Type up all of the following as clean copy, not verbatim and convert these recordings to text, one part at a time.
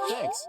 Thanks.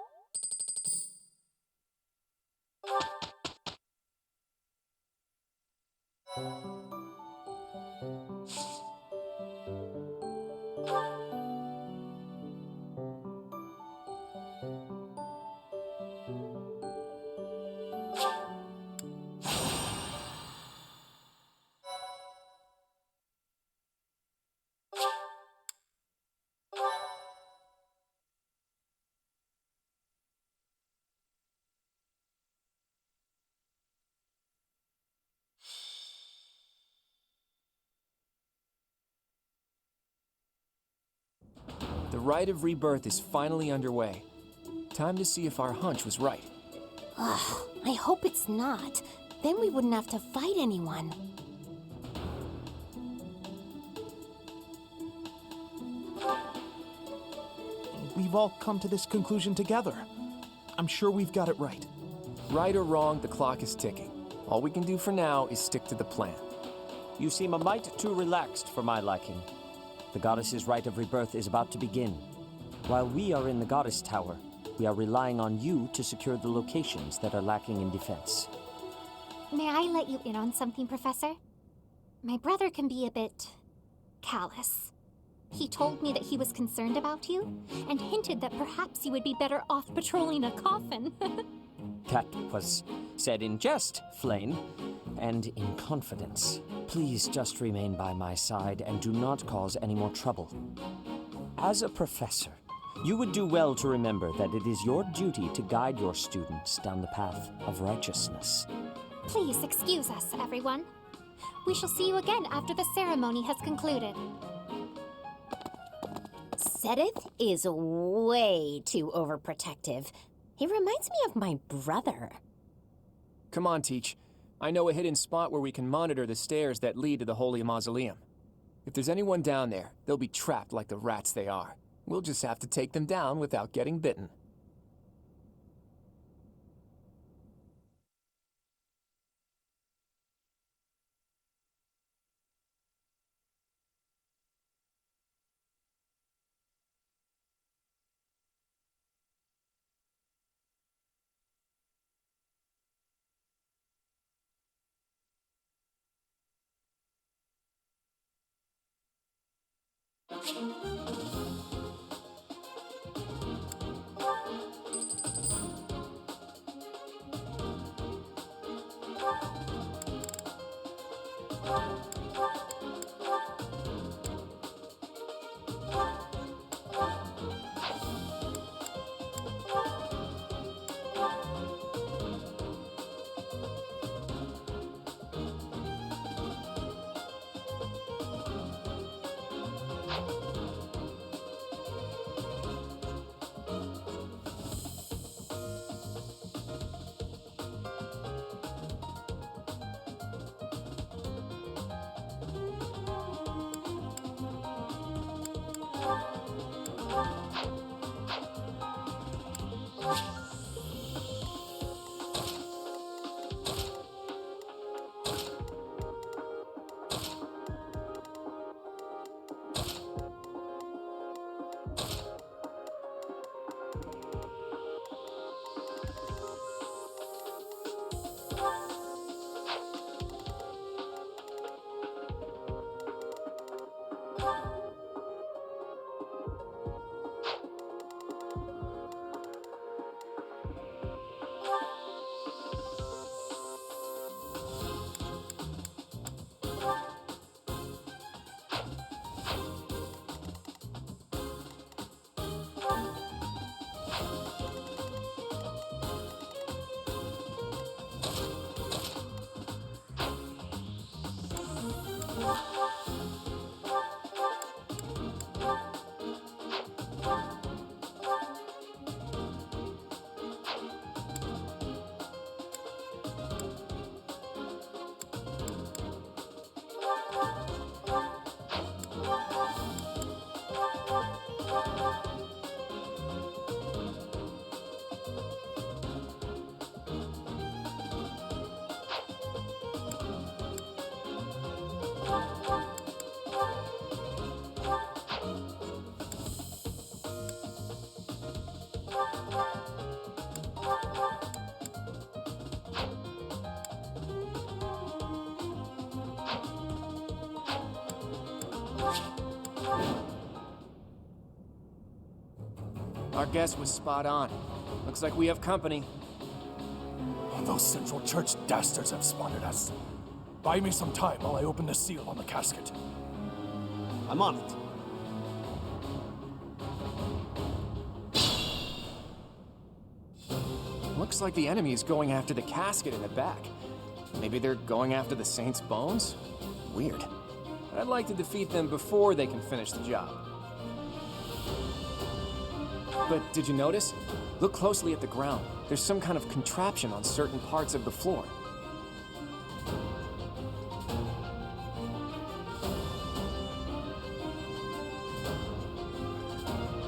The Rite of Rebirth is finally underway. Time to see if our hunch was right. Ugh, I hope it's not. Then we wouldn't have to fight anyone. We've all come to this conclusion together. I'm sure we've got it right. Right or wrong, the clock is ticking. All we can do for now is stick to the plan. You seem a mite too relaxed for my liking. The goddess's Rite of Rebirth is about to begin. While we are in the Goddess Tower, we are relying on you to secure the locations that are lacking in defense. May I let you in on something, Professor? My brother can be a bit callous. He told me that he was concerned about you, and hinted that perhaps you would be better off patrolling a coffin. That was said in jest, Flame, and in confidence. Please just remain by my side and do not cause any more trouble. As a professor, you would do well to remember that it is your duty to guide your students down the path of righteousness. Please excuse us, everyone. We shall see you again after the ceremony has concluded. Sedith is way too overprotective. He reminds me of my brother. Come on, Teach. I know a hidden spot where we can monitor the stairs that lead to the Holy Mausoleum. If there's anyone down there, they'll be trapped like the rats they are. We'll just have to take them down without getting bitten. Our guess was spot on. Looks like we have company. Those Central Church dastards have spotted us. Buy me some time while I open the seal on the casket. I'm on it. Looks like the enemy is going after the casket in the back. Maybe they're going after the Saint's bones? Weird. But I'd like to defeat them before they can finish the job. But did you notice? Look closely at the ground. There's some kind of contraption on certain parts of the floor.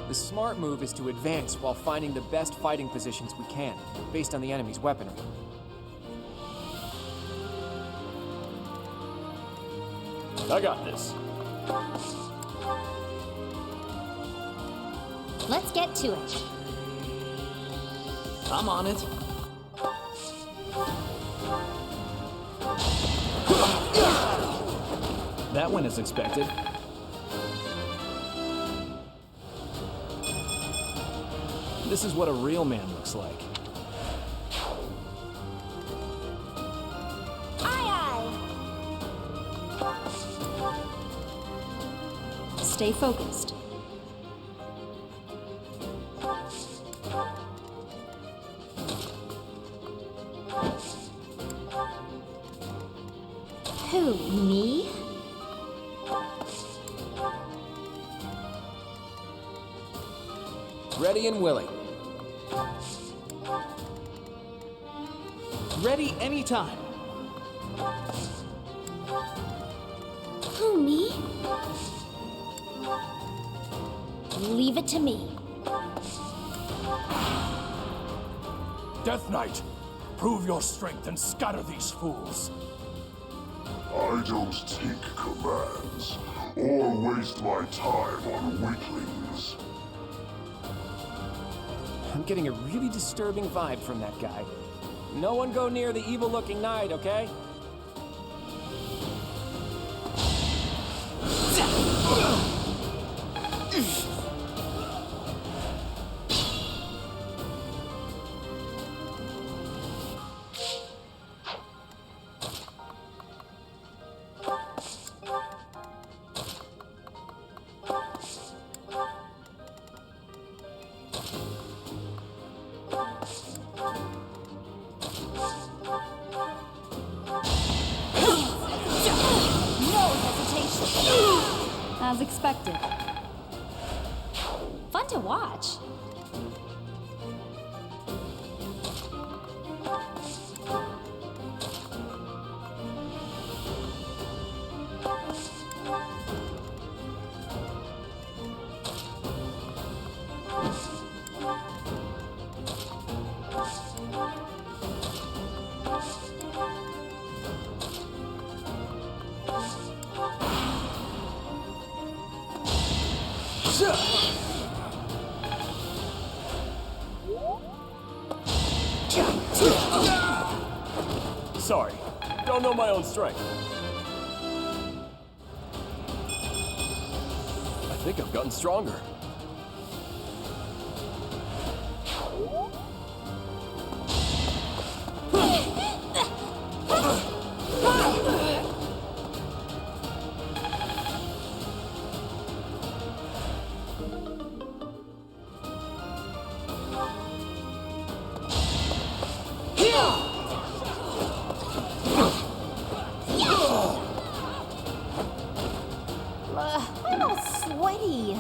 The smart move is to advance while finding the best fighting positions we can, based on the enemy's weaponry. I got this. Let's get to it. I'm on it. That went as expected. This is what a real man looks like. Aye, aye. Stay focused. Who, me? Ready and willing. Ready anytime. Who, me? Leave it to me. Death Knight, prove your strength and scatter these fools. I don't take commands, or waste my time on weaklings. I'm getting a really disturbing vibe from that guy. No one go near the evil-looking knight, okay? As expected. Fun to watch. Sorry, don't know my own strength. I think I've gotten stronger. I'm all sweaty.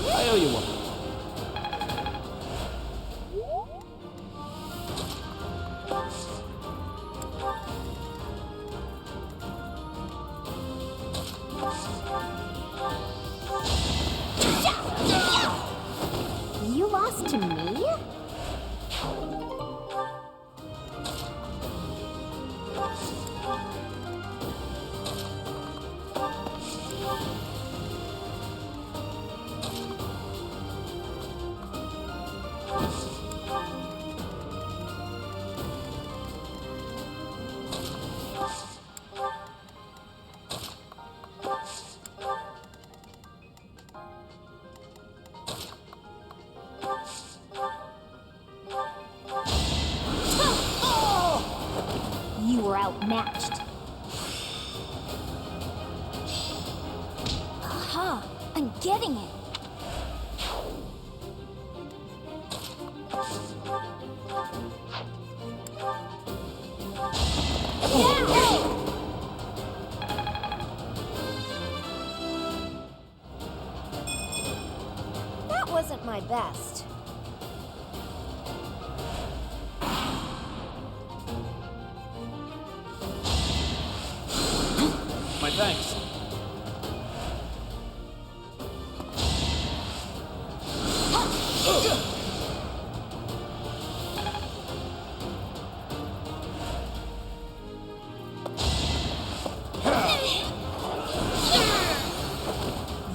I owe you one. You lost to me? You were outmatched. Aha! I'm getting it! That wasn't my best. My thanks.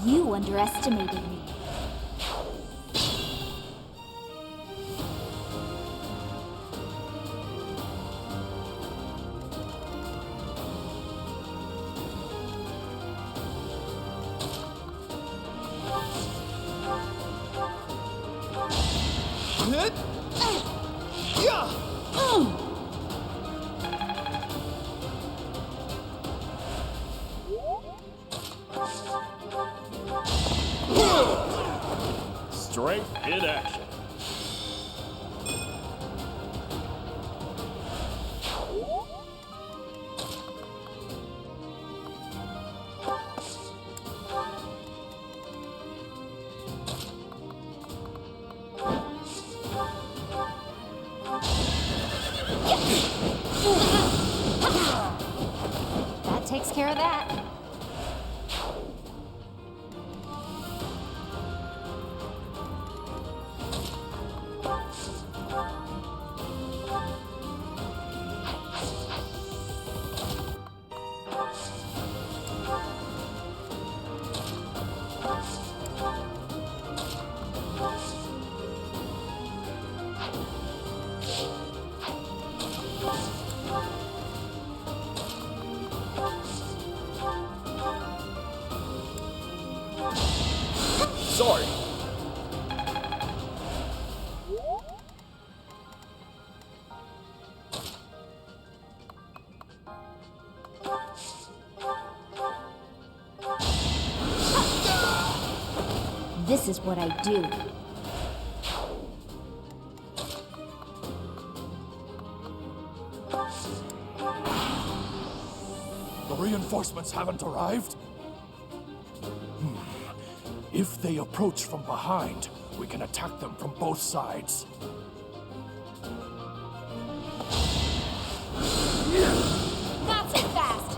You underestimated me. Strength in action. That takes care of that. Sorry. This is what I do. The reinforcements haven't arrived? If they approach from behind, we can attack them from both sides. Not so fast!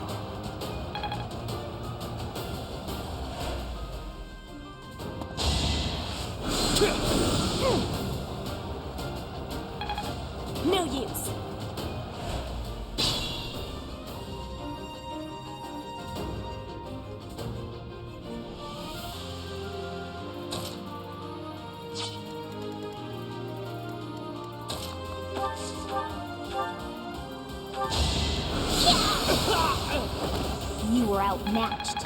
No use. You were outmatched.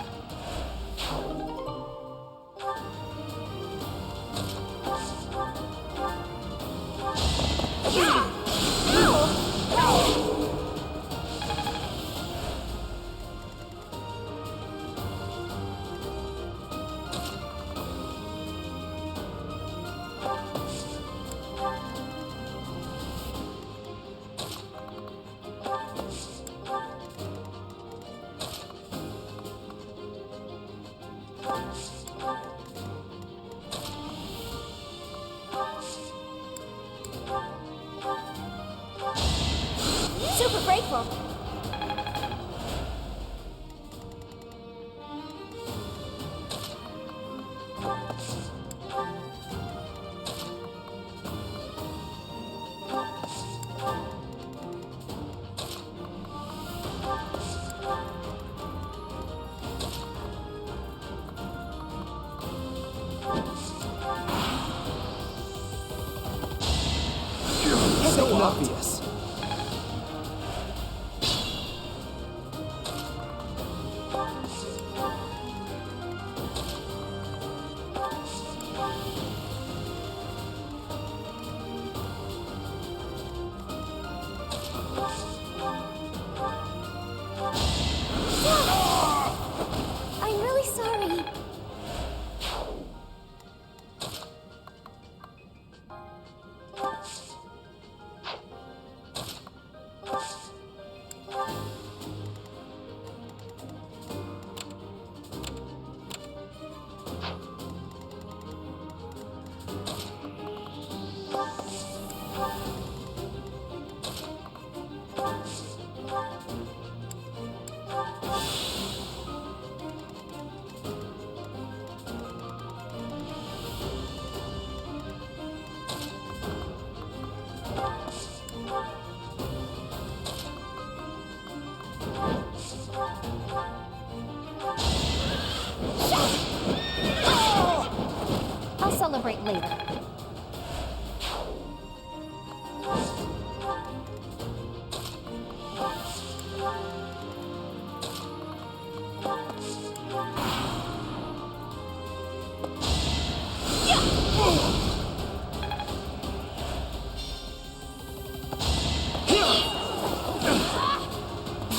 Super grateful. obvious. I'm really sorry. I'll celebrate later.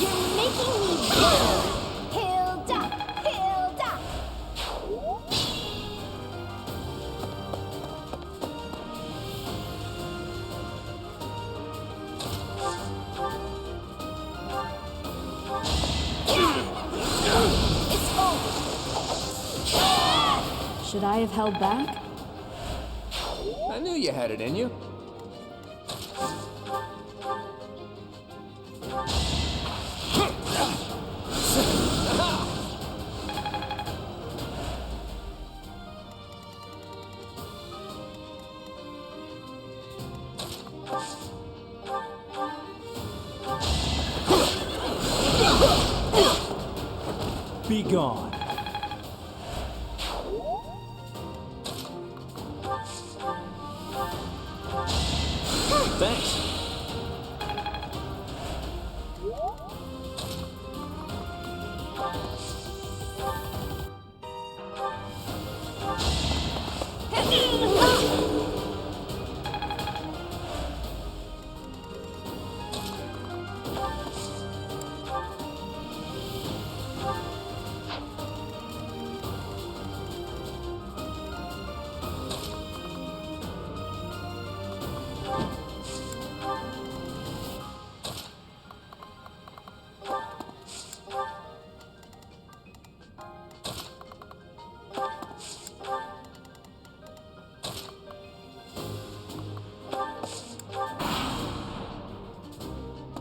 You're making me better. Hilda! Hilda! It's over. Should I have held back? I knew you had it in you. Be gone. Thanks.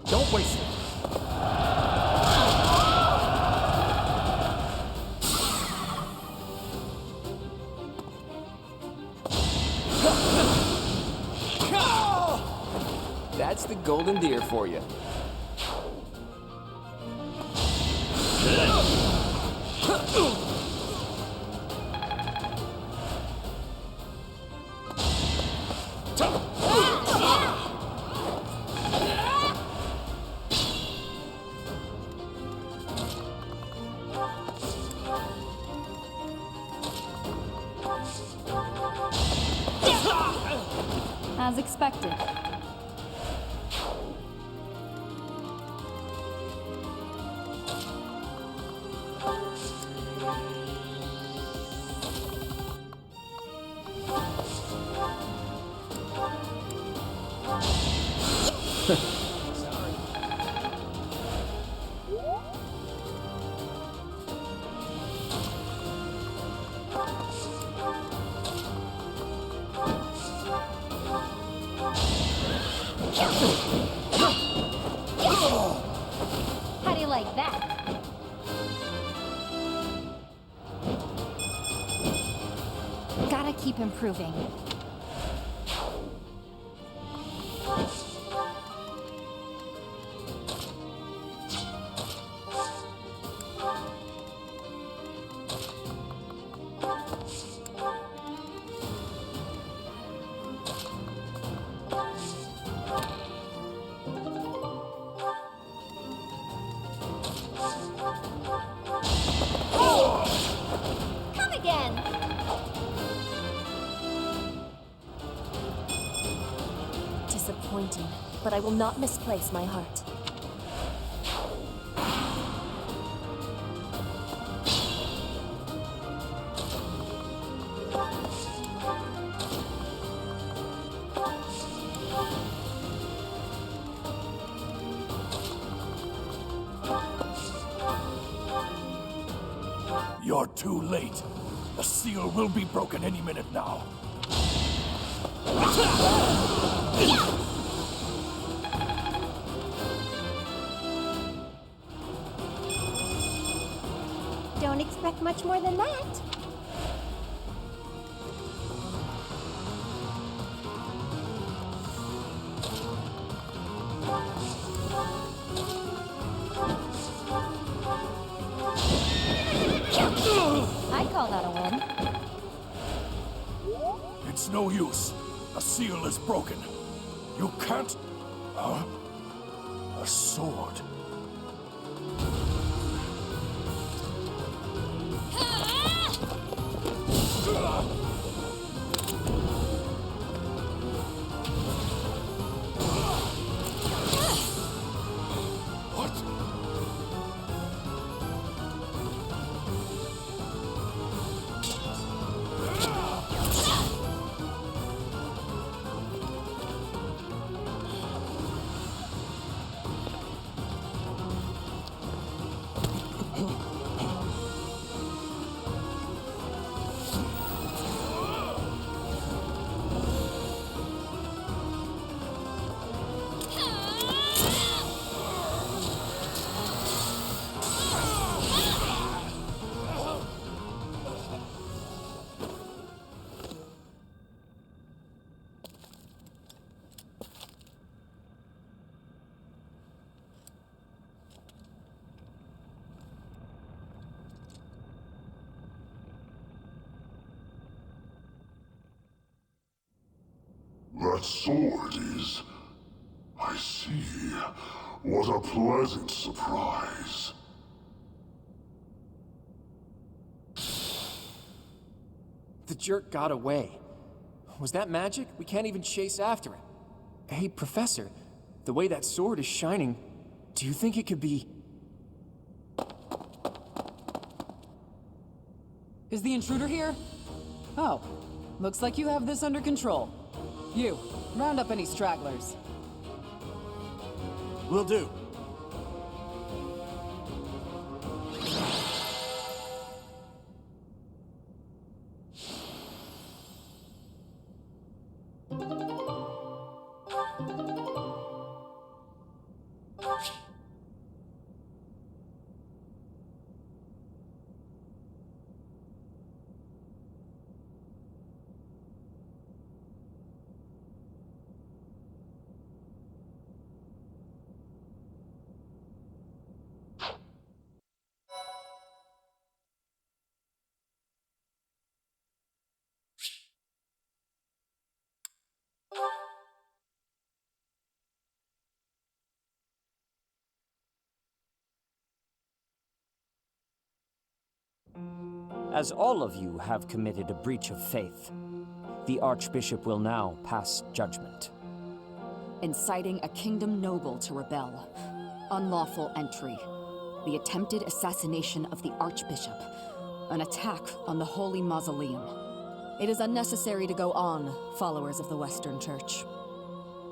Don't waste it. That's the golden deer for you. As expected. How do you like that? Gotta keep improving. disappointing, but I will not misplace my heart. You're too late. The seal will be broken any minute now. Don't expect much more than that. I call that a win. It's no use. The seal is broken. You can't... Huh? A sword. What? That sword is... I see. What a pleasant surprise. The jerk got away. Was that magic? We can't even chase after him. Hey, Professor, the way that sword is shining, do you think it could be... Is the intruder here? Oh, looks like you have this under control. You, round up any stragglers. Will do. As all of you have committed a breach of faith, the Archbishop will now pass judgment. Inciting a kingdom noble to rebel. Unlawful entry. The attempted assassination of the Archbishop. An attack on the Holy Mausoleum. It is unnecessary to go on, followers of the Western Church.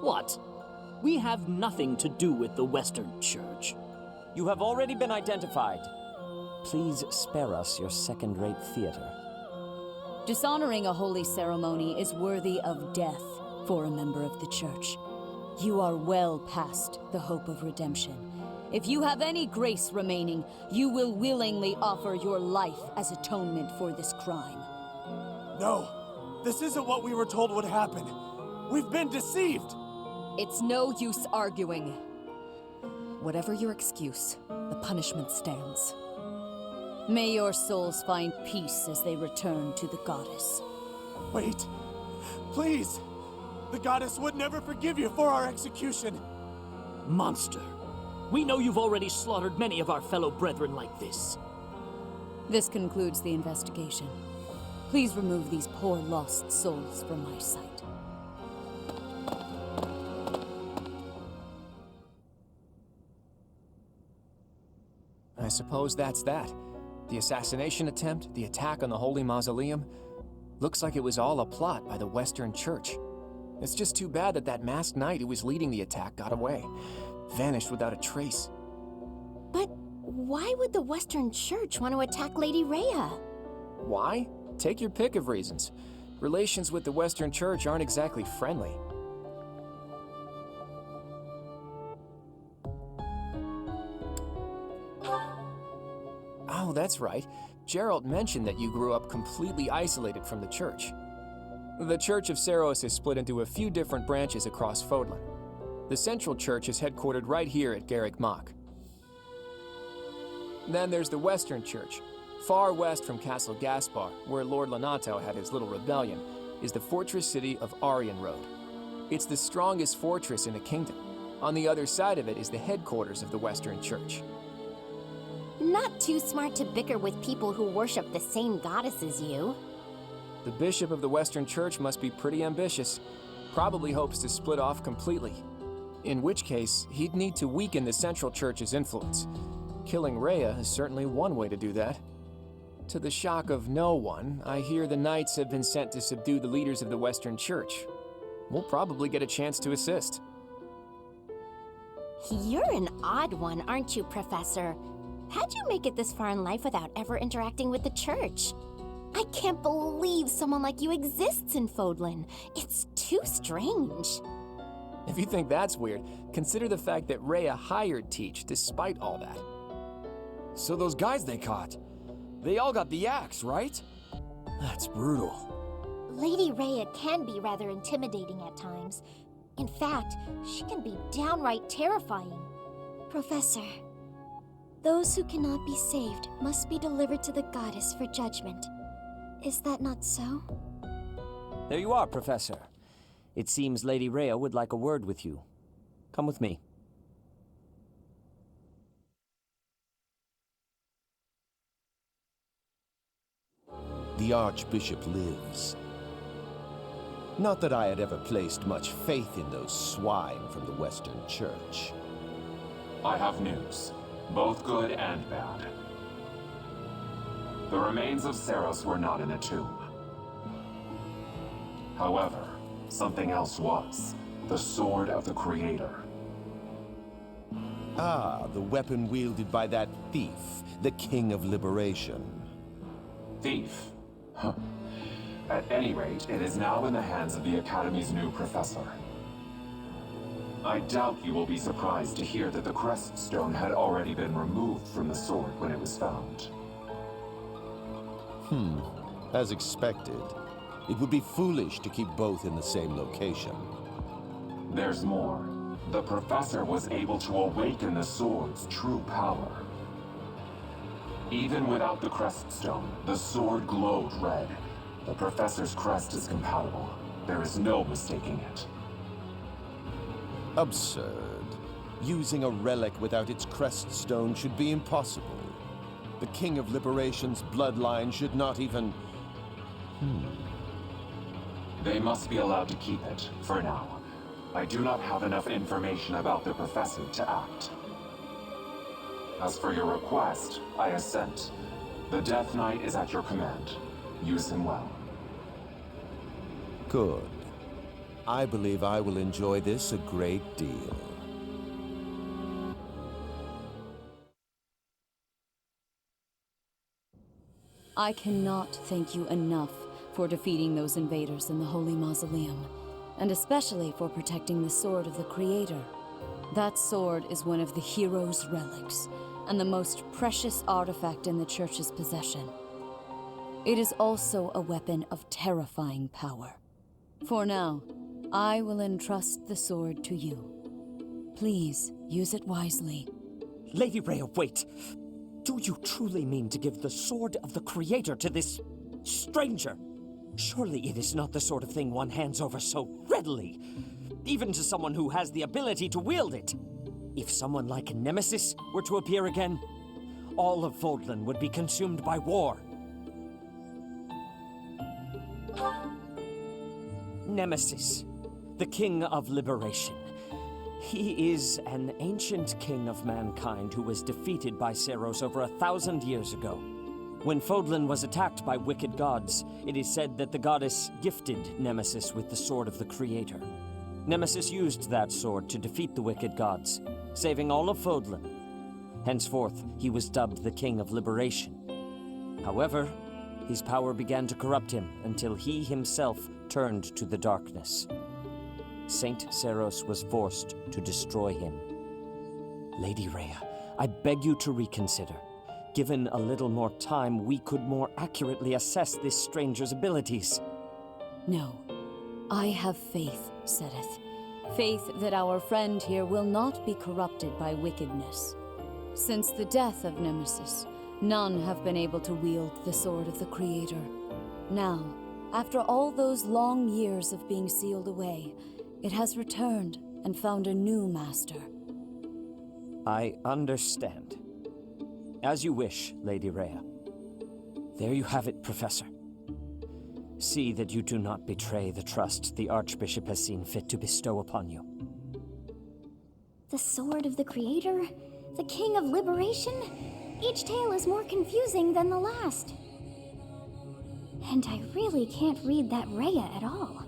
What? We have nothing to do with the Western Church. You have already been identified. Please spare us your second-rate theater. Dishonoring a holy ceremony is worthy of death for a member of the Church. You are well past the hope of redemption. If you have any grace remaining, you will willingly offer your life as atonement for this crime. No, this isn't what we were told would happen. We've been deceived! It's no use arguing. Whatever your excuse, the punishment stands. May your souls find peace as they return to the goddess. Wait, please! The goddess would never forgive you for our execution! Monster. We know you've already slaughtered many of our fellow brethren like this. This concludes the investigation. Please remove these poor lost souls from my sight. suppose that's that. The assassination attempt, the attack on the Holy Mausoleum, looks like it was all a plot by the Western Church. It's just too bad that masked knight who was leading the attack got away, vanished without a trace. But why would the Western Church want to attack Lady Rhea? Why? Take your pick of reasons. Relations with the Western Church aren't exactly friendly. Oh, that's right. Gerald mentioned that you grew up completely isolated from the church. The Church of Seros is split into a few different branches across Fodlan. The Central Church is headquartered right here at Garrick Mach. Then there's the Western Church. Far west from Castle Gaspar, where Lord Lonato had his little rebellion, is the fortress city of Aryan Road. It's the strongest fortress in the kingdom. On the other side of it is the headquarters of the Western Church. Not too smart to bicker with people who worship the same goddess as you. The bishop of the Western Church must be pretty ambitious. Probably hopes to split off completely. In which case, he'd need to weaken the Central Church's influence. Killing Rhea is certainly one way to do that. To the shock of no one, I hear the knights have been sent to subdue the leaders of the Western Church. We'll probably get a chance to assist. You're an odd one, aren't you, Professor? How'd you make it this far in life without ever interacting with the church? I can't believe someone like you exists in Fodlan. It's too strange. If you think that's weird, consider the fact that Rhea hired Teach despite all that. So those guys they caught, they all got the axe, right? That's brutal. Lady Rhea can be rather intimidating at times. In fact, she can be downright terrifying. Professor, those who cannot be saved must be delivered to the goddess for judgment. Is that not so? There you are, Professor. It seems Lady Rhea would like a word with you. Come with me. The Archbishop lives. Not that I had ever placed much faith in those swine from the Western Church. I have news, both good and bad. The remains of Seros were not in a tomb. However, something else was. The Sword of the Creator. Ah, the weapon wielded by that thief, the King of Liberation. Thief? Huh. At any rate, it is now in the hands of the Academy's new professor. I doubt you will be surprised to hear that the crest stone had already been removed from the sword when it was found. As expected. It would be foolish to keep both in the same location. There's more. The professor was able to awaken the sword's true power. Even without the crest stone, the sword glowed red. The professor's crest is compatible. There is no mistaking it. Absurd. Using a relic without its crest stone should be impossible. The King of Liberation's bloodline should not even... They must be allowed to keep it, for now. I do not have enough information about the professor to act. As for your request, I assent. The Death Knight is at your command. Use him well. Good. I believe I will enjoy this a great deal. I cannot thank you enough for defeating those invaders in the Holy Mausoleum, and especially for protecting the Sword of the Creator. That sword is one of the hero's relics, and the most precious artifact in the Church's possession. It is also a weapon of terrifying power. For now, I will entrust the sword to you. Please, use it wisely. Lady Rhea, wait! Do you truly mean to give the Sword of the Creator to this stranger? Surely it is not the sort of thing one hands over so readily, even to someone who has the ability to wield it. If someone like Nemesis were to appear again, all of Fodlan would be consumed by war. Nemesis, the King of Liberation. He is an ancient king of mankind who was defeated by Seiros over 1,000 years ago. When Fodlan was attacked by wicked gods, it is said that the goddess gifted Nemesis with the Sword of the Creator. Nemesis used that sword to defeat the wicked gods, saving all of Fodlan. Henceforth, he was dubbed the King of Liberation. However, his power began to corrupt him until he himself turned to the darkness. Saint Seiros was forced to destroy him. Lady Rhea, I beg you to reconsider. Given a little more time, we could more accurately assess this stranger's abilities. No. I have faith, Seteth. Faith that our friend here will not be corrupted by wickedness. Since the death of Nemesis, none have been able to wield the Sword of the Creator. Now, after all those long years of being sealed away, it has returned and found a new master. I understand. As you wish, Lady Rhea. There you have it, Professor. See that you do not betray the trust the Archbishop has seen fit to bestow upon you. The Sword of the Creator? The King of Liberation? Each tale is more confusing than the last. And I really can't read that Rhea at all.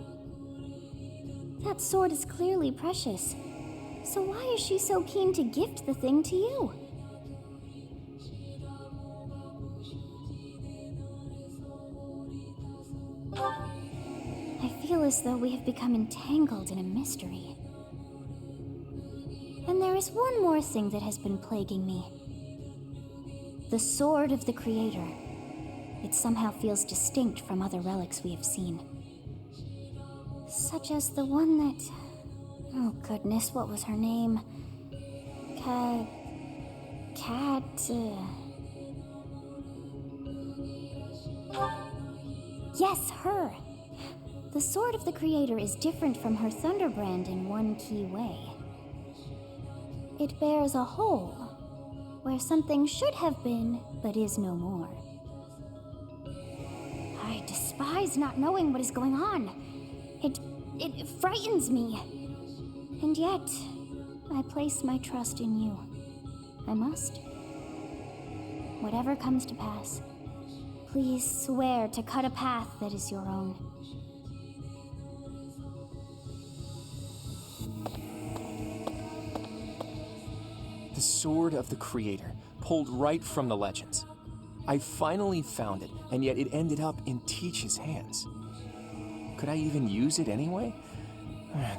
That sword is clearly precious. So why is she so keen to gift the thing to you? I feel as though we have become entangled in a mystery. And there is one more thing that has been plaguing me. The Sword of the Creator. It somehow feels distinct from other relics we have seen. Such as the one that... Oh goodness, what was her name? Yes, her! The Sword of the Creator is different from her Thunderbrand in one key way. It bears a hole, where something should have been, but is no more. I despise not knowing what is going on. It frightens me. And yet, I place my trust in you. I must. Whatever comes to pass, please swear to cut a path that is your own. The Sword of the Creator, pulled right from the legends. I finally found it, and yet it ended up in Teach's hands. Could I even use it anyway?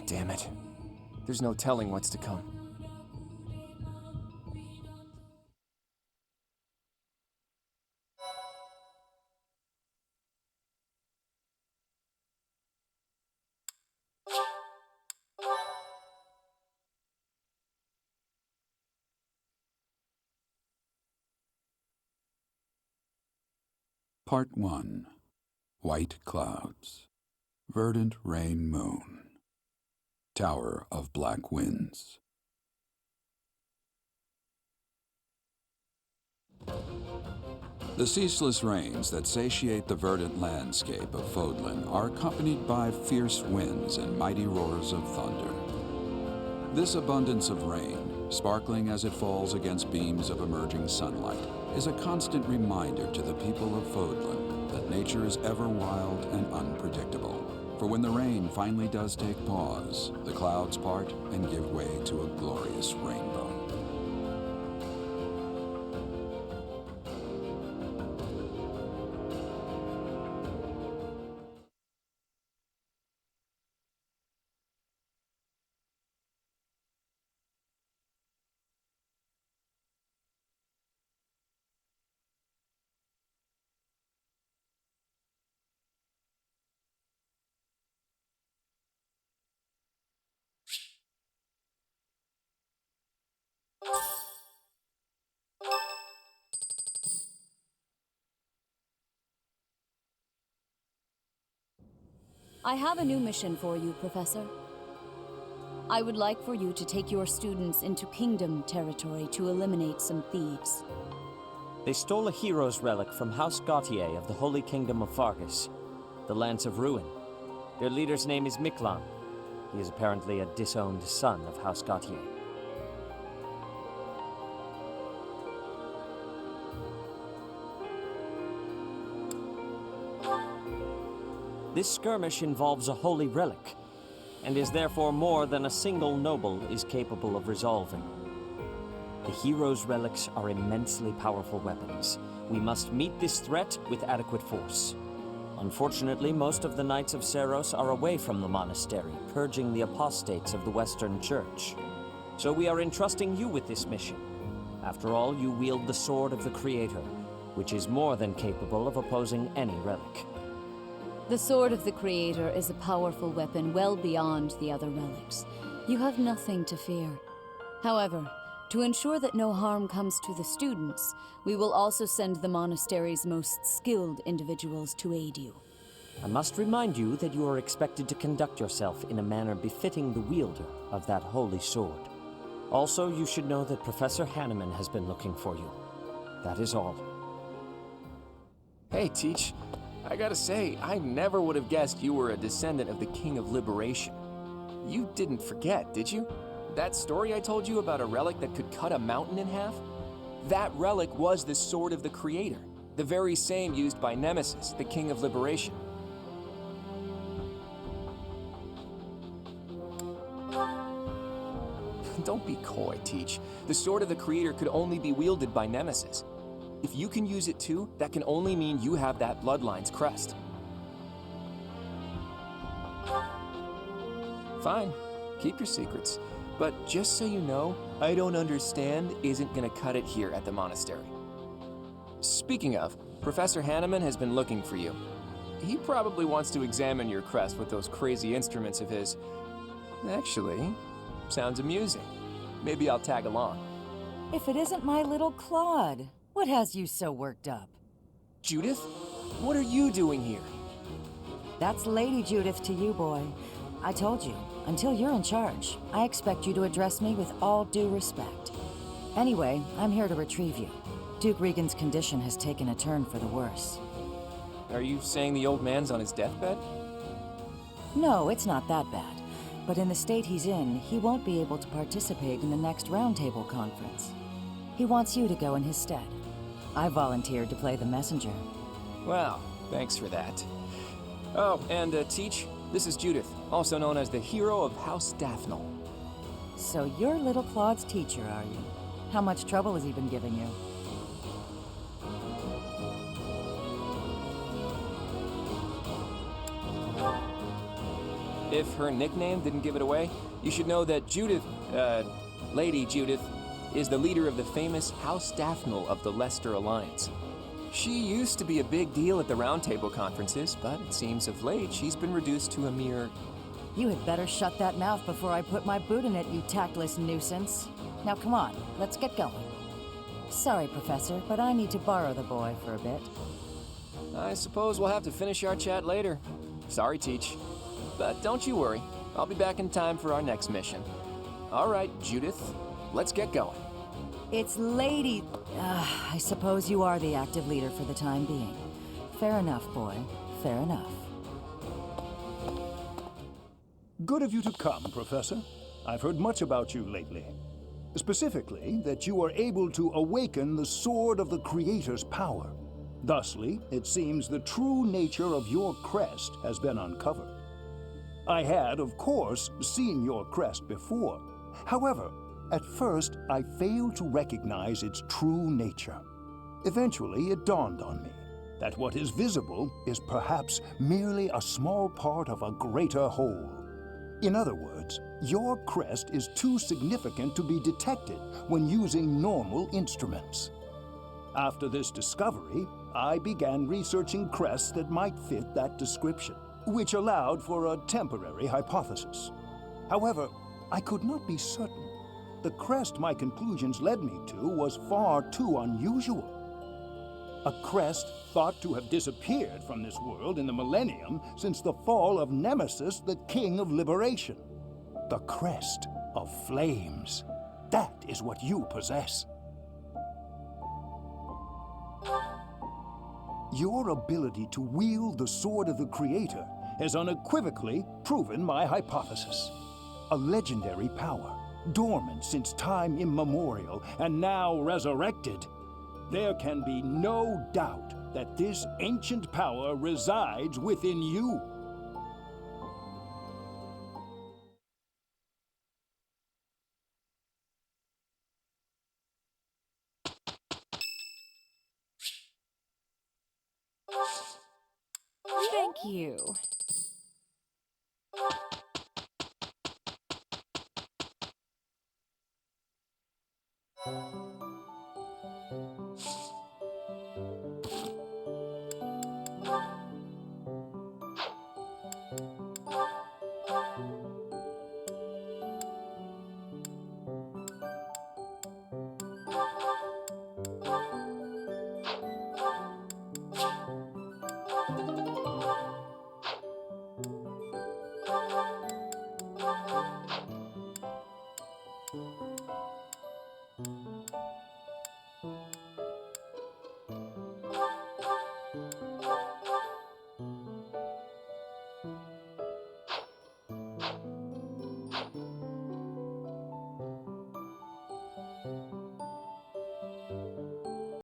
Damn it. There's no telling what's to come. Part 1. White Clouds. Verdant Rain Moon. Tower of Black Winds. The ceaseless rains that satiate the verdant landscape of Fodlan are accompanied by fierce winds and mighty roars of thunder. This abundance of rain, sparkling as it falls against beams of emerging sunlight, is a constant reminder to the people of Fodlan that nature is ever wild and unpredictable. For when the rain finally does take pause, the clouds part and give way to a glorious rainbow. I have a new mission for you, Professor. I would like for you to take your students into Kingdom territory to eliminate some thieves. They stole a hero's relic from House Gautier of the Holy Kingdom of Fargus, the Lance of Ruin. Their leader's name is Miklan. He is apparently a disowned son of House Gautier. This skirmish involves a holy relic, and is therefore more than a single noble is capable of resolving. The hero's relics are immensely powerful weapons. We must meet this threat with adequate force. Unfortunately, most of the Knights of Seros are away from the monastery, purging the apostates of the Western Church. So we are entrusting you with this mission. After all, you wield the Sword of the Creator, which is more than capable of opposing any relic. The Sword of the Creator is a powerful weapon well beyond the other relics. You have nothing to fear. However, to ensure that no harm comes to the students, we will also send the monastery's most skilled individuals to aid you. I must remind you that you are expected to conduct yourself in a manner befitting the wielder of that holy sword. Also, you should know that Professor Hanneman has been looking for you. That is all. Hey, Teach. I gotta say, I never would have guessed you were a descendant of the King of Liberation. You didn't forget, did you? That story I told you about a relic that could cut a mountain in half? That relic was the Sword of the Creator, the very same used by Nemesis, the King of Liberation. Don't be coy, Teach. The Sword of the Creator could only be wielded by Nemesis. If you can use it too, that can only mean you have that bloodline's crest. Fine, keep your secrets. But just so you know, I don't understand isn't gonna cut it here at the monastery. Speaking of, Professor Hanneman has been looking for you. He probably wants to examine your crest with those crazy instruments of his. Actually, sounds amusing. Maybe I'll tag along. If it isn't my little Claude, what has you so worked up? Judith? What are you doing here? That's Lady Judith to you, boy. I told you, until you're in charge, I expect you to address me with all due respect. Anyway, I'm here to retrieve you. Duke Regan's condition has taken a turn for the worse. Are you saying the old man's on his deathbed? No, it's not that bad. But in the state he's in, he won't be able to participate in the next Roundtable conference. He wants you to go in his stead. I volunteered to play the messenger. Well, thanks for that. Oh, and Teach, this is Judith, also known as the hero of House Daphnel. So you're little Claude's teacher, are you? How much trouble has he been giving you? If her nickname didn't give it away, you should know that Judith, Lady Judith, is the leader of the famous House Daphnel of the Leicester Alliance. She used to be a big deal at the Roundtable conferences, but it seems of late she's been reduced to a mere... You had better shut that mouth before I put my boot in it, you tactless nuisance. Now come on, let's get going. Sorry, Professor, but I need to borrow the boy for a bit. I suppose we'll have to finish our chat later. Sorry, Teach. But don't you worry, I'll be back in time for our next mission. All right, Judith, let's get going. It's Lady... I suppose you are the active leader for the time being. Fair enough, boy. Fair enough. Good of you to come, Professor. I've heard much about you lately. Specifically, that you are able to awaken the Sword of the Creator's power. Thusly, it seems the true nature of your crest has been uncovered. I had, of course, seen your crest before. However, at first, I failed to recognize its true nature. Eventually, it dawned on me that what is visible is perhaps merely a small part of a greater whole. In other words, your crest is too significant to be detected when using normal instruments. After this discovery, I began researching crests that might fit that description, which allowed for a temporary hypothesis. However, I could not be certain. The crest my conclusions led me to was far too unusual. A crest thought to have disappeared from this world in the millennium since the fall of Nemesis, the King of Liberation. The crest of flames. That is what you possess. Your ability to wield the Sword of the Creator has unequivocally proven my hypothesis. A legendary power, dormant since time immemorial, and now resurrected. There can be no doubt that this ancient power resides within you. Thank you.